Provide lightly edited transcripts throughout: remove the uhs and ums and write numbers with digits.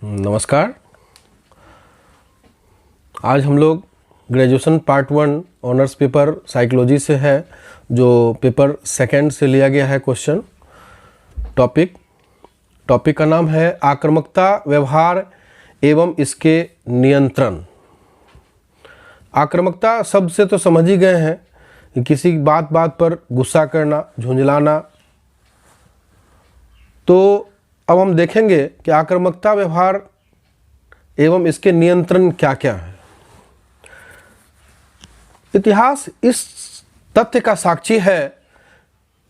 नमस्कार। आज हम लोग graduation part 1 honours paper psychology से है, जो पेपर सेकंड से लिया गया है क्वेश्चन। टॉपिक का नाम है आक्रामकता, व्यवहार एवं इसके नियंत्रण। आक्रामकता शब्द से तो समझ ही गए हैं कि किसी बात पर गुस्सा करना, झुंझलाना। तो अब हम देखेंगे कि आक्रामकता, व्यवहार एवं इसके नियंत्रण क्या क्या है। इतिहास इस तथ्य का साक्षी है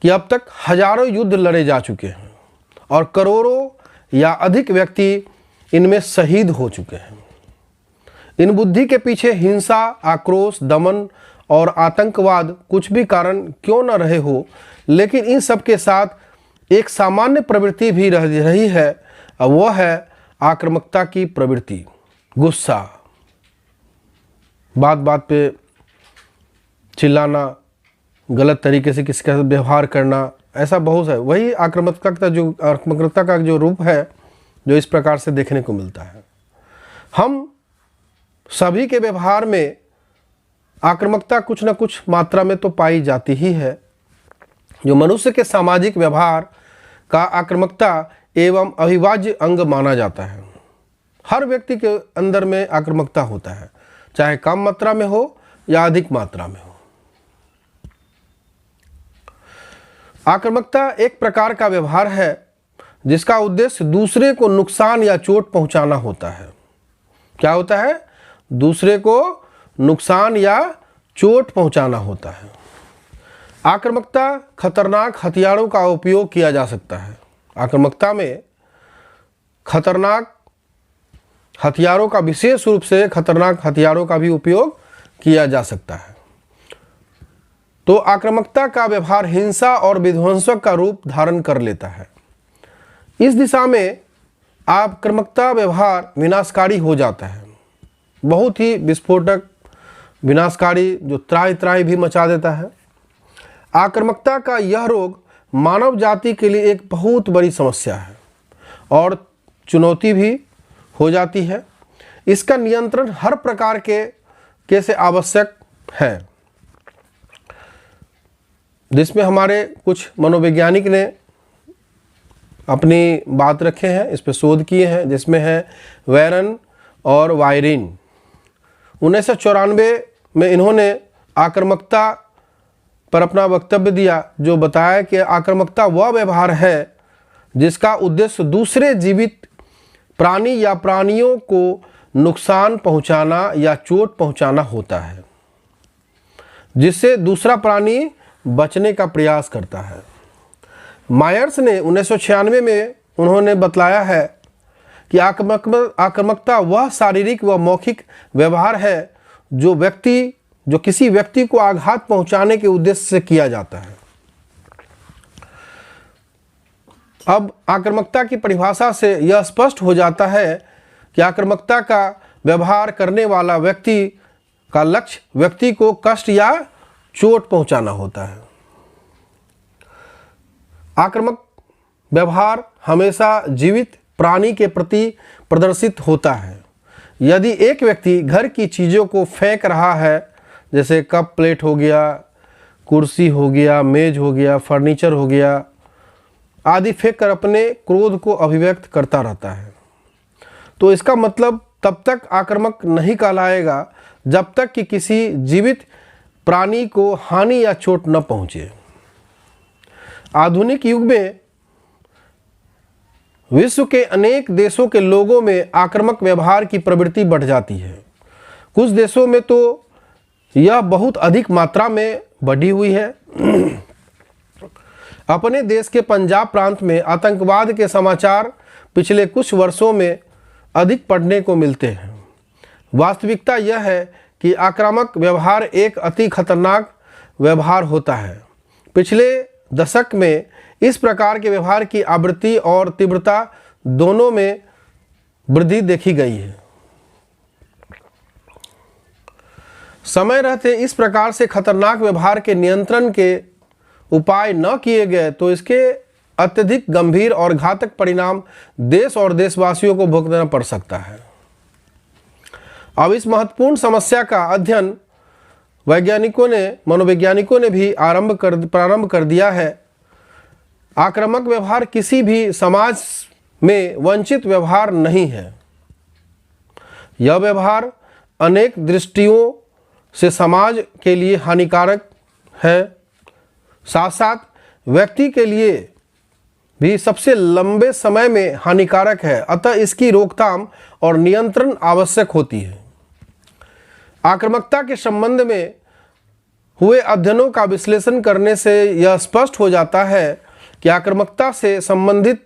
कि अब तक हजारों युद्ध लड़े जा चुके हैं और करोड़ों या अधिक व्यक्ति इनमें शहीद हो चुके हैं। इन बुद्धि के पीछे हिंसा, आक्रोश, दमन और आतंकवाद कुछ भी कारण क्यों न रहे हो, लेकिन इन सब के साथ एक सामान्य प्रवृत्ति भी रही है, और वह है आक्रामकता की प्रवृत्ति। गुस्सा, बात पे चिल्लाना, गलत तरीके से किसी का व्यवहार करना, ऐसा बहुत है। वही आक्रामकता का जो रूप है, जो इस प्रकार से देखने को मिलता है। हम सभी के व्यवहार में आक्रामकता कुछ न कुछ मात्रा में तो पाई जाती ही है। जो मनुष्य के सामाजिक व्यवहार का आक्रामकता एवं अविभाज्य अंग माना जाता है। हर व्यक्ति के अंदर में आक्रामकता होता है, चाहे कम मात्रा में हो या अधिक मात्रा में हो। आक्रामकता एक प्रकार का व्यवहार है जिसका उद्देश्य दूसरे को नुकसान या चोट पहुंचाना होता है। क्या होता है? दूसरे को नुकसान या चोट पहुंचाना होता है। आक्रामकता खतरनाक हथियारों का उपयोग किया जा सकता है। आक्रामकता में खतरनाक हथियारों का, विशेष रूप से खतरनाक हथियारों का भी उपयोग किया जा सकता है। तो आक्रामकता का व्यवहार हिंसा और विध्वंसक का रूप धारण कर लेता है। इस दिशा में आक्रामकता व्यवहार विनाशकारी हो जाता है, बहुत ही विस्फोटक, विनाशकारी, जो त्राहि त्राहि भी मचा देता है। आक्रामकता का यह रोग मानव जाति के लिए एक बहुत बड़ी समस्या है और चुनौती भी हो जाती है। इसका नियंत्रण हर प्रकार के से आवश्यक है, जिसमें हमारे कुछ मनोवैज्ञानिक ने अपनी बात रखे हैं, इस पर शोध किए हैं, जिसमें है वैरन और वायरिन। 1994 में इन्होंने आक्रामकता पर अपना वक्तव्य दिया, जो बताया कि आक्रामकता वह व्यवहार है जिसका उद्देश्य दूसरे जीवित प्राणी या प्राणियों को नुकसान पहुंचाना या चोट पहुंचाना होता है, जिससे दूसरा प्राणी बचने का प्रयास करता है। मायर्स ने 1996 में उन्होंने बतलाया है कि आक्रामकता वह शारीरिक व मौखिक व्यवहार है जो किसी व्यक्ति को आघात पहुंचाने के उद्देश्य से किया जाता है। अब आक्रामकता की परिभाषा से यह स्पष्ट हो जाता है कि आक्रामकता का व्यवहार करने वाला व्यक्ति का लक्ष्य व्यक्ति को कष्ट या चोट पहुंचाना होता है। आक्रामक व्यवहार हमेशा जीवित प्राणी के प्रति प्रदर्शित होता है। यदि एक व्यक्ति घर की चीज़ों को फेंक रहा है, जैसे कप प्लेट हो गया, कुर्सी हो गया, मेज हो गया, फर्नीचर हो गया आदि फेंक कर अपने क्रोध को अभिव्यक्त करता रहता है, तो इसका मतलब तब तक आक्रामक नहीं कहलाएगा जब तक कि किसी जीवित प्राणी को हानि या चोट न पहुंचे। आधुनिक युग में विश्व के अनेक देशों के लोगों में आक्रामक व्यवहार की प्रवृत्ति बढ़ जाती है। कुछ देशों में तो यह बहुत अधिक मात्रा में बढ़ी हुई है। अपने देश के पंजाब प्रांत में आतंकवाद के समाचार पिछले कुछ वर्षों में अधिक पढ़ने को मिलते हैं। वास्तविकता यह है कि आक्रामक व्यवहार एक अति खतरनाक व्यवहार होता है। पिछले दशक में इस प्रकार के व्यवहार की आवृत्ति और तीव्रता दोनों में वृद्धि देखी गई है। समय रहते इस प्रकार से खतरनाक व्यवहार के नियंत्रण के उपाय न किए गए तो इसके अत्यधिक गंभीर और घातक परिणाम देश और देशवासियों को भुगतना पड़ सकता है। अब इस महत्वपूर्ण समस्या का अध्ययन मनोवैज्ञानिकों ने भी प्रारंभ कर दिया है। आक्रामक व्यवहार किसी भी समाज में वंचित व्यवहार नहीं है। यह व्यवहार अनेक दृष्टियों से समाज के लिए हानिकारक है, साथ साथ व्यक्ति के लिए भी सबसे लंबे समय में हानिकारक है। अतः इसकी रोकथाम और नियंत्रण आवश्यक होती है। आक्रामकता के संबंध में हुए अध्ययनों का विश्लेषण करने से यह स्पष्ट हो जाता है कि आक्रामकता से संबंधित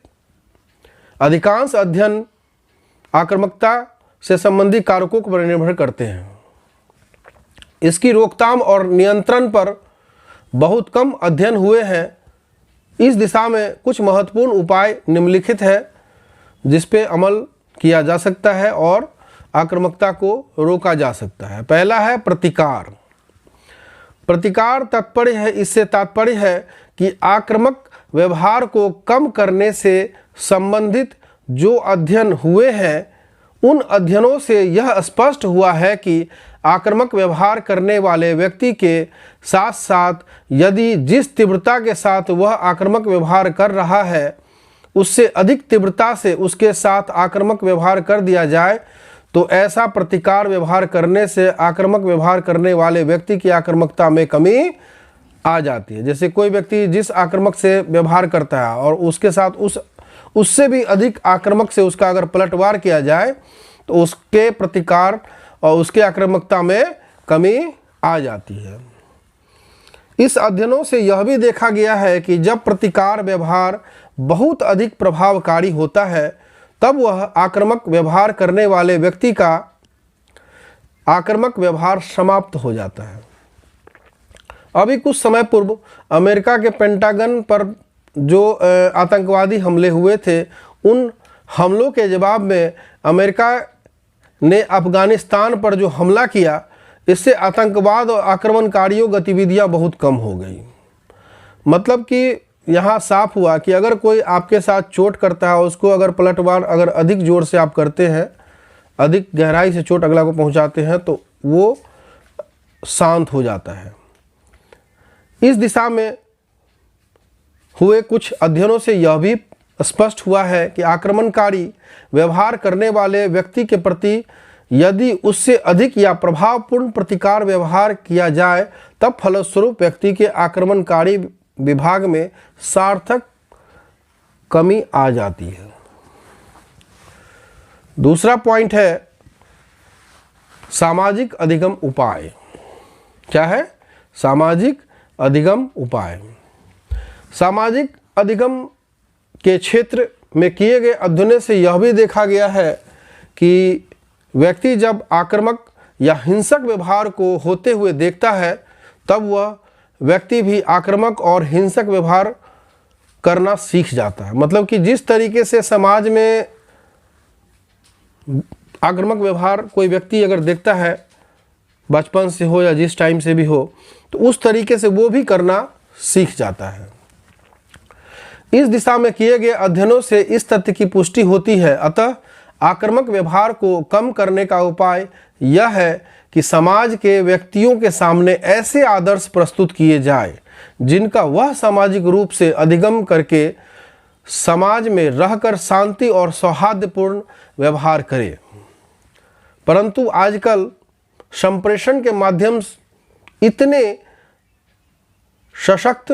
अधिकांश अध्ययन आक्रामकता से संबंधित कारकों पर निर्भर करते हैं। इसकी रोकथाम और नियंत्रण पर बहुत कम अध्ययन हुए हैं। इस दिशा में कुछ महत्वपूर्ण उपाय निम्नलिखित है जिस पे अमल किया जा सकता है और आक्रामकता को रोका जा सकता है। पहला है प्रतिकार। प्रतिकार इससे तात्पर्य है कि आक्रामक व्यवहार को कम करने से संबंधित जो अध्ययन हुए हैं उन अध्ययनों से यह स्पष्ट हुआ है कि आक्रामक व्यवहार करने वाले व्यक्ति के साथ साथ यदि जिस तीव्रता के साथ वह आक्रामक व्यवहार कर रहा है उससे अधिक तीव्रता से उसके साथ आक्रामक व्यवहार कर दिया जाए तो ऐसा प्रतिकार व्यवहार करने से आक्रामक व्यवहार करने वाले व्यक्ति की आक्रामकता में कमी आ जाती है। जैसे कोई व्यक्ति जिस आक्रामक से व्यवहार करता है और उसके साथ उससे भी अधिक आक्रामक से उसका अगर पलटवार किया जाए तो उसके प्रतिकार और उसके आक्रामकता में कमी आ जाती है। इस अध्ययनों से यह भी देखा गया है कि जब प्रतिकार व्यवहार बहुत अधिक प्रभावकारी होता है तब वह आक्रामक व्यवहार करने वाले व्यक्ति का आक्रामक व्यवहार समाप्त हो जाता है। अभी कुछ समय पूर्व अमेरिका के पेंटागन पर जो आतंकवादी हमले हुए थे उन हमलों के जवाब में अमेरिका ने अफगानिस्तान पर जो हमला किया इससे आतंकवाद और आक्रमणकारियों गतिविधियां बहुत कम हो गई। मतलब कि यहाँ साफ हुआ कि अगर कोई आपके साथ चोट करता है उसको अगर पलटवार अगर अधिक जोर से आप करते हैं, अधिक गहराई से चोट अगला को पहुँचाते हैं तो वो शांत हो जाता है। इस दिशा में हुए कुछ अध्ययनों से यह भी स्पष्ट हुआ है कि आक्रमणकारी व्यवहार करने वाले व्यक्ति के प्रति यदि उससे अधिक या प्रभावपूर्ण प्रतिकार व्यवहार किया जाए तब फलस्वरूप व्यक्ति के आक्रमणकारी विभाग में सार्थक कमी आ जाती है। दूसरा पॉइंट है सामाजिक अधिगम उपाय। क्या है? सामाजिक अधिगम उपाय। सामाजिक अधिगम के क्षेत्र में किए गए अध्ययनों से यह भी देखा गया है कि व्यक्ति जब आक्रामक या हिंसक व्यवहार को होते हुए देखता है तब वह व्यक्ति भी आक्रामक और हिंसक व्यवहार करना सीख जाता है। मतलब कि जिस तरीके से समाज में आक्रामक व्यवहार कोई व्यक्ति अगर देखता है बचपन से हो या जिस टाइम से भी हो तो उस तरीके से वो भी करना सीख जाता है। इस दिशा में किए गए अध्ययनों से इस तथ्य की पुष्टि होती है। अतः आक्रामक व्यवहार को कम करने का उपाय यह है कि समाज के व्यक्तियों के सामने ऐसे आदर्श प्रस्तुत किए जाए जिनका वह सामाजिक रूप से अधिगम करके समाज में रहकर शांति और सौहार्दपूर्ण व्यवहार करे। परंतु आजकल संप्रेषण के माध्यम इतने सशक्त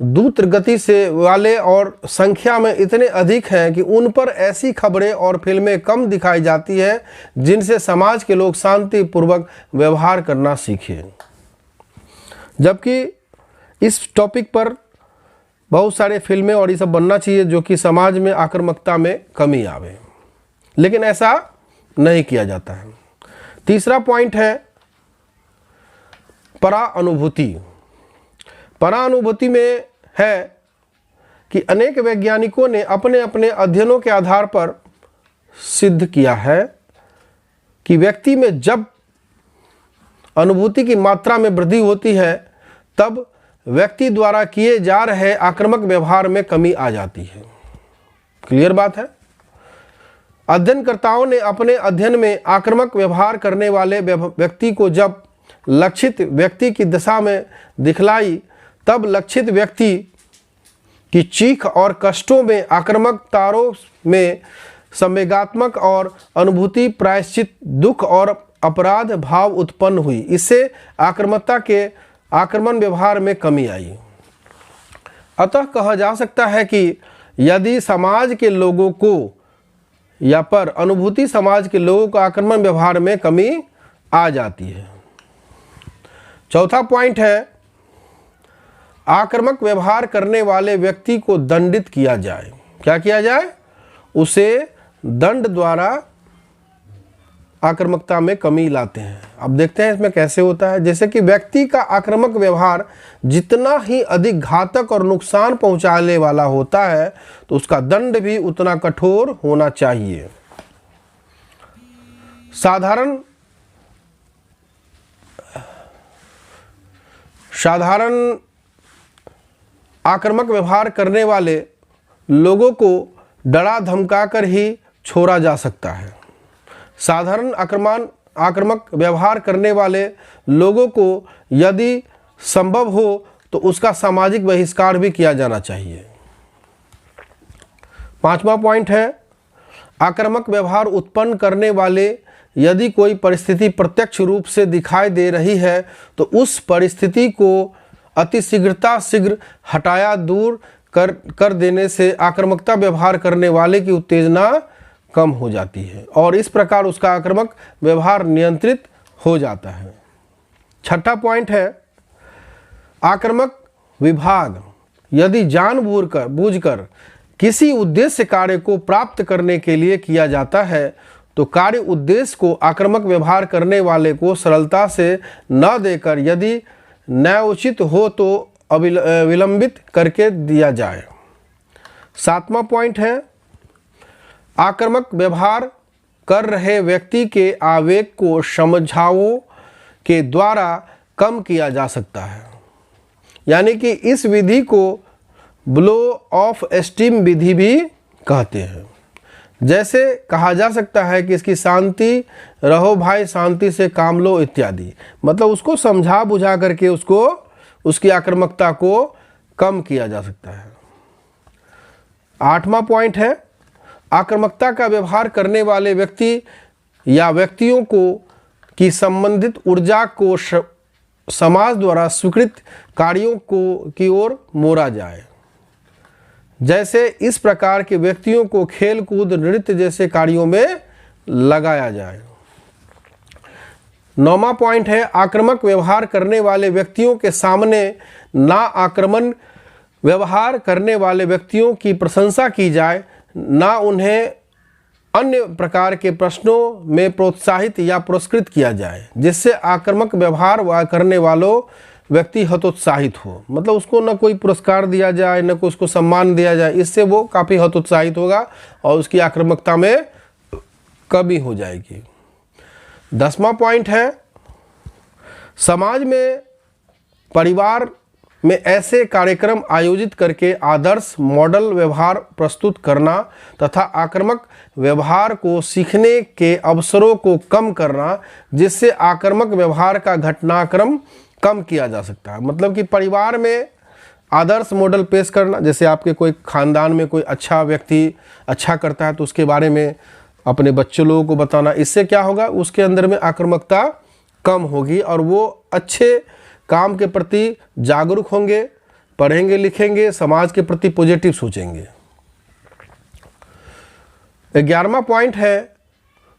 द्रुत गति से वाले और संख्या में इतने अधिक हैं कि उन पर ऐसी खबरें और फिल्में कम दिखाई जाती है जिनसे समाज के लोग शांतिपूर्वक व्यवहार करना सीखें। जबकि इस टॉपिक पर बहुत सारे फिल्में और ये सब बनना चाहिए जो कि समाज में आक्रामकता में कमी आवे, लेकिन ऐसा नहीं किया जाता है। तीसरा पॉइंट है परानुभूति। परानुभूति में है कि अनेक वैज्ञानिकों ने अपने अपने अध्ययनों के आधार पर सिद्ध किया है कि व्यक्ति में जब अनुभूति की मात्रा में वृद्धि होती है तब व्यक्ति द्वारा किए जा रहे आक्रामक व्यवहार में कमी आ जाती है। क्लियर बात है। अध्ययनकर्ताओं ने अपने अध्ययन में आक्रामक व्यवहार करने वाले व्यक्ति को जब लक्षित व्यक्ति की दशा में दिखलाई, तब लक्षित व्यक्ति की चीख और कष्टों में आक्रामकताओं में संवेगात्मक और अनुभूति प्रायश्चित दुख और अपराध भाव उत्पन्न हुई। इससे आक्रामकता के आक्रमण व्यवहार में कमी आई। अतः कहा जा सकता है कि यदि समाज के लोगों को या पर अनुभूति समाज के लोगों को आक्रमण व्यवहार में कमी आ जाती है। चौथा पॉइंट है, आक्रामक व्यवहार करने वाले व्यक्ति को दंडित किया जाए। क्या किया जाए? उसे दंड द्वारा आक्रामकता में कमी लाते हैं। अब देखते हैं इसमें कैसे होता है। जैसे कि व्यक्ति का आक्रामक व्यवहार जितना ही अधिक घातक और नुकसान पहुंचाने वाला होता है, तो उसका दंड भी उतना कठोर होना चाहिए। साधारण आक्रामक व्यवहार करने वाले लोगों को डरा धमका कर ही छोड़ा जा सकता है। साधारण आक्रामक व्यवहार करने वाले लोगों को यदि संभव हो तो उसका सामाजिक बहिष्कार भी किया जाना चाहिए। पांचवा पॉइंट है, आक्रामक व्यवहार उत्पन्न करने वाले यदि कोई परिस्थिति प्रत्यक्ष रूप से दिखाई दे रही है तो उस परिस्थिति को शीघ्र हटाया दूर कर देने से आक्रामकता व्यवहार करने वाले की उत्तेजना कम हो जाती है और इस प्रकार उसका आक्रामक व्यवहार नियंत्रित हो जाता है। छठा पॉइंट है, आक्रामक विभाग यदि जानबूझकर किसी उद्देश्य कार्य को प्राप्त करने के लिए किया जाता है तो कार्य उद्देश्य को आक्रामक व्यवहार करने वाले को सरलता से न देकर यदि न्यायोचित हो तो विलंबित करके दिया जाए। सातवां पॉइंट है, आक्रामक व्यवहार कर रहे व्यक्ति के आवेग को समझाओं के द्वारा कम किया जा सकता है। यानी कि इस विधि को ब्लो ऑफ एस्टीम विधि भी कहते हैं। जैसे कहा जा सकता है कि इसकी शांति रहो भाई, शांति से काम लो इत्यादि। मतलब उसको समझा बुझा करके उसकी आक्रामकता को कम किया जा सकता है। आठवां पॉइंट है, आक्रामकता का व्यवहार करने वाले व्यक्ति या व्यक्तियों की संबंधित ऊर्जा को समाज द्वारा स्वीकृत कार्यों की ओर मोड़ा जाए। जैसे इस प्रकार के व्यक्तियों को खेल कूद नृत्य जैसे कार्यों में लगाया जाए। नौवां पॉइंट है, आक्रामक व्यवहार करने वाले व्यक्तियों के सामने ना आक्रामक व्यवहार करने वाले व्यक्तियों की प्रशंसा की जाए, ना उन्हें अन्य प्रकार के प्रश्नों में प्रोत्साहित या पुरस्कृत किया जाए जिससे आक्रामक व्यवहार करने वालों व्यक्ति हतोत्साहित हो। मतलब उसको न कोई पुरस्कार दिया जाए न कोई उसको सम्मान दिया जाए, इससे वो काफ़ी हतोत्साहित होगा और उसकी आक्रामकता में कमी हो जाएगी। 10वां पॉइंट है, समाज में परिवार में ऐसे कार्यक्रम आयोजित करके आदर्श मॉडल व्यवहार प्रस्तुत करना तथा आक्रामक व्यवहार को सीखने के अवसरों को कम करना जिससे आक्रामक व्यवहार का घटनाक्रम कम किया जा सकता है। मतलब कि परिवार में आदर्श मॉडल पेश करना, जैसे आपके कोई खानदान में कोई अच्छा व्यक्ति अच्छा करता है तो उसके बारे में अपने बच्चे लोगों को बताना। इससे क्या होगा, उसके अंदर में आक्रामकता कम होगी और वो अच्छे काम के प्रति जागरूक होंगे, पढ़ेंगे लिखेंगे, समाज के प्रति पॉजिटिव सोचेंगे। 11वां पॉइंट है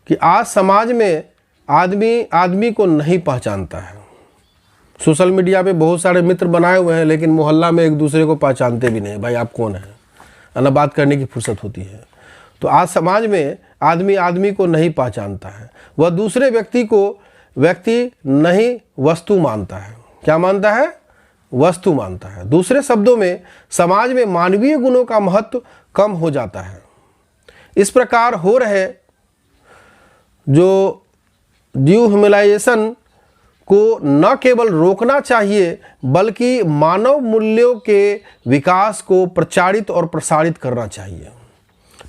कि आज समाज में आदमी को नहीं पहचानता है। सोशल मीडिया पे बहुत सारे मित्र बनाए हुए हैं लेकिन मोहल्ला में एक दूसरे को पहचानते भी नहीं, भाई आप कौन हैं, ना बात करने की फुर्सत होती है। तो आज समाज में आदमी को नहीं पहचानता है, वह दूसरे व्यक्ति को व्यक्ति नहीं वस्तु मानता है। क्या मानता है? वस्तु मानता है। दूसरे शब्दों में समाज में मानवीय गुणों का महत्व कम हो जाता है। इस प्रकार हो रहे जो डिह्यूमनाइजेशन को न केवल रोकना चाहिए बल्कि मानव मूल्यों के विकास को प्रचारित और प्रसारित करना चाहिए,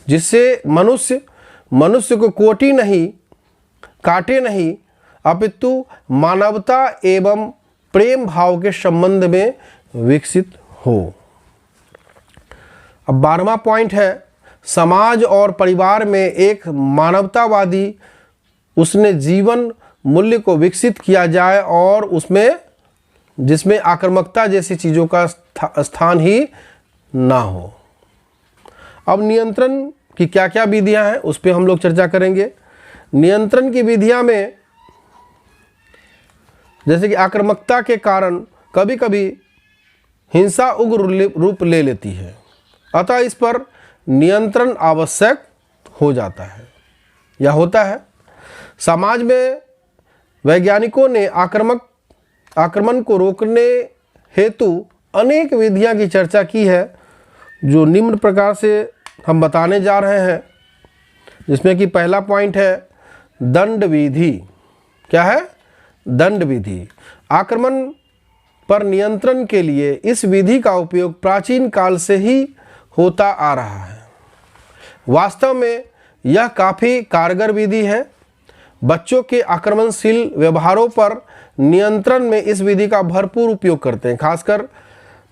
जिससे मनुष्य को कोटि नहीं, काटे नहीं, अपितु मानवता एवं प्रेम भाव के संबंध में विकसित हो। अब 12वां पॉइंट है, समाज और परिवार में एक मानवतावादी उसने जीवन मूल्य को विकसित किया जाए और उसमें जिसमें आक्रामकता जैसी चीज़ों का स्थान ही ना हो। अब नियंत्रण की क्या क्या विधियां हैं उस पर हम लोग चर्चा करेंगे। नियंत्रण की विधियां में जैसे कि आक्रामकता के कारण कभी कभी हिंसा उग्र रूप ले लेती है, अतः इस पर नियंत्रण आवश्यक हो जाता है या होता है। समाज में वैज्ञानिकों ने आक्रमण को रोकने हेतु अनेक विधियां की चर्चा की है, जो निम्न प्रकार से हम बताने जा रहे हैं, जिसमें कि पहला पॉइंट है दंड विधि। क्या है? दंड विधि। आक्रमण पर नियंत्रण के लिए इस विधि का उपयोग प्राचीन काल से ही होता आ रहा है। वास्तव में यह काफ़ी कारगर विधि है। बच्चों के आक्रमणशील व्यवहारों पर नियंत्रण में इस विधि का भरपूर उपयोग करते हैं। खासकर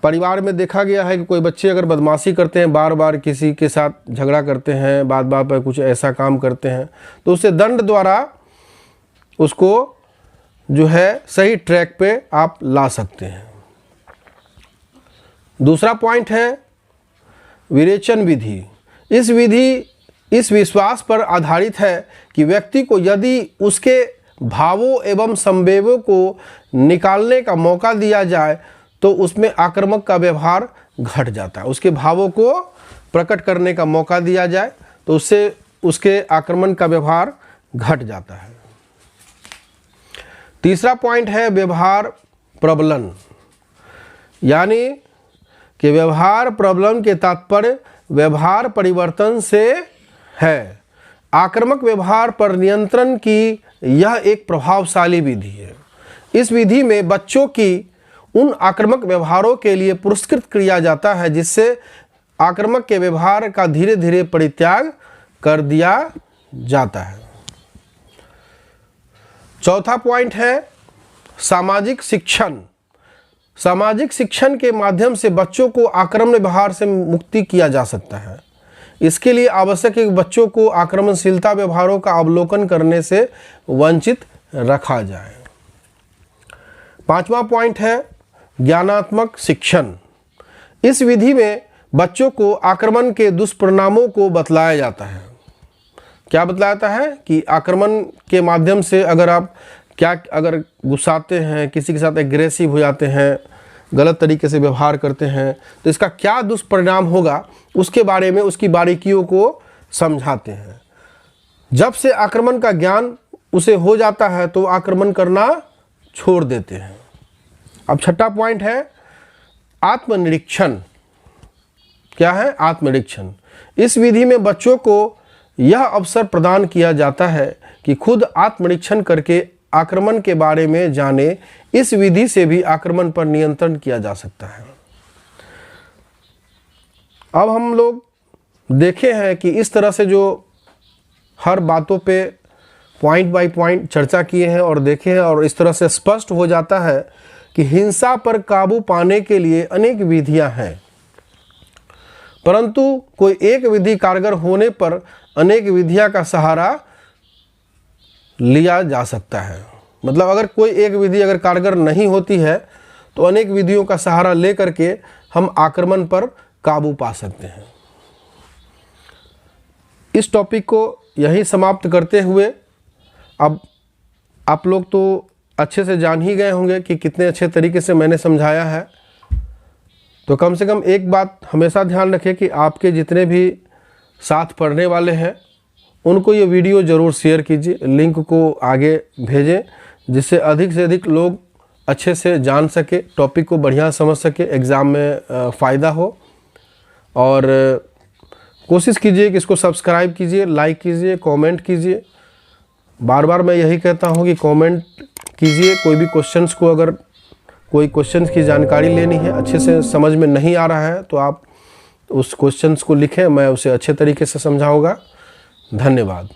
परिवार में देखा गया है कि कोई बच्चे अगर बदमाशी करते हैं, बार बार किसी के साथ झगड़ा करते हैं, बात बात पर कुछ ऐसा काम करते हैं, तो उसे दंड द्वारा उसको जो है सही ट्रैक पे आप ला सकते हैं। दूसरा पॉइंट है विरेचन विधि। इस विधि इस विश्वास पर आधारित है कि व्यक्ति को यदि उसके भावों एवं संवेगों को निकालने का मौका दिया जाए तो उसमें आक्रामक का व्यवहार घट जाता है। उसके भावों को प्रकट करने का मौका दिया जाए तो उससे उसके आक्रमण का व्यवहार घट जाता है। तीसरा पॉइंट है व्यवहार प्रबलन, यानी कि व्यवहार प्रबलन के तात्पर्य व्यवहार परिवर्तन से है। आक्रामक व्यवहार पर नियंत्रण की यह एक प्रभावशाली विधि है। इस विधि में बच्चों की उन आक्रामक व्यवहारों के लिए पुरस्कृत किया जाता है जिससे आक्रामक के व्यवहार का धीरे धीरे परित्याग कर दिया जाता है। चौथा पॉइंट है सामाजिक शिक्षण। सामाजिक शिक्षण के माध्यम से बच्चों को आक्रामक व्यवहार से मुक्ति किया जा सकता है। इसके लिए आवश्यक है कि बच्चों को आक्रमणशीलता व्यवहारों का अवलोकन करने से वंचित रखा जाए। पांचवा पॉइंट है ज्ञानात्मक शिक्षण। इस विधि में बच्चों को आक्रमण के दुष्परिणामों को बतलाया जाता है। क्या बतलाया जाता है कि आक्रमण के माध्यम से अगर गुस्साते हैं, किसी के साथ एग्रेसिव हो जाते हैं, गलत तरीके से व्यवहार करते हैं, तो इसका क्या दुष्परिणाम होगा उसके बारे में उसकी बारीकियों को समझाते हैं। जब से आक्रमण का ज्ञान उसे हो जाता है तो आक्रमण करना छोड़ देते हैं। अब छठा पॉइंट है आत्मनिरीक्षण। क्या है? आत्मनिरीक्षण। इस विधि में बच्चों को यह अवसर प्रदान किया जाता है कि खुद आत्मनिरीक्षण करके आक्रमण के बारे में जाने। इस विधि से भी आक्रमण पर नियंत्रण किया जा सकता है। अब हम लोग देखे हैं कि इस तरह से जो हर बातों पे पॉइंट बाय पॉइंट चर्चा किए हैं और देखे हैं, और इस तरह से स्पष्ट हो जाता है कि हिंसा पर काबू पाने के लिए अनेक विधियां हैं, परंतु कोई एक विधि कारगर होने पर अनेक विधियां का सहारा लिया जा सकता है। मतलब अगर कोई एक विधि अगर कारगर नहीं होती है तो अनेक विधियों का सहारा लेकर के हम आक्रमण पर काबू पा सकते हैं। इस टॉपिक को यही समाप्त करते हुए अब आप लोग तो अच्छे से जान ही गए होंगे कि कितने अच्छे तरीके से मैंने समझाया है। तो कम से कम एक बात हमेशा ध्यान रखें कि आपके जितने भी साथ पढ़ने वाले हैं उनको ये वीडियो ज़रूर शेयर कीजिए, लिंक को आगे भेजें, जिससे अधिक से अधिक लोग अच्छे से जान सके, टॉपिक को बढ़िया समझ सके, एग्ज़ाम में फ़ायदा हो। और कोशिश कीजिए कि इसको सब्सक्राइब कीजिए, लाइक कीजिए, कमेंट कीजिए। बार बार मैं यही कहता हूँ कि कमेंट कीजिए। कोई भी क्वेश्चंस को, अगर कोई क्वेश्चंस की जानकारी लेनी है, अच्छे से समझ में नहीं आ रहा है, तो आप उस क्वेश्चंस को लिखें, मैं उसे अच्छे तरीके से समझाऊंगा। धन्यवाद।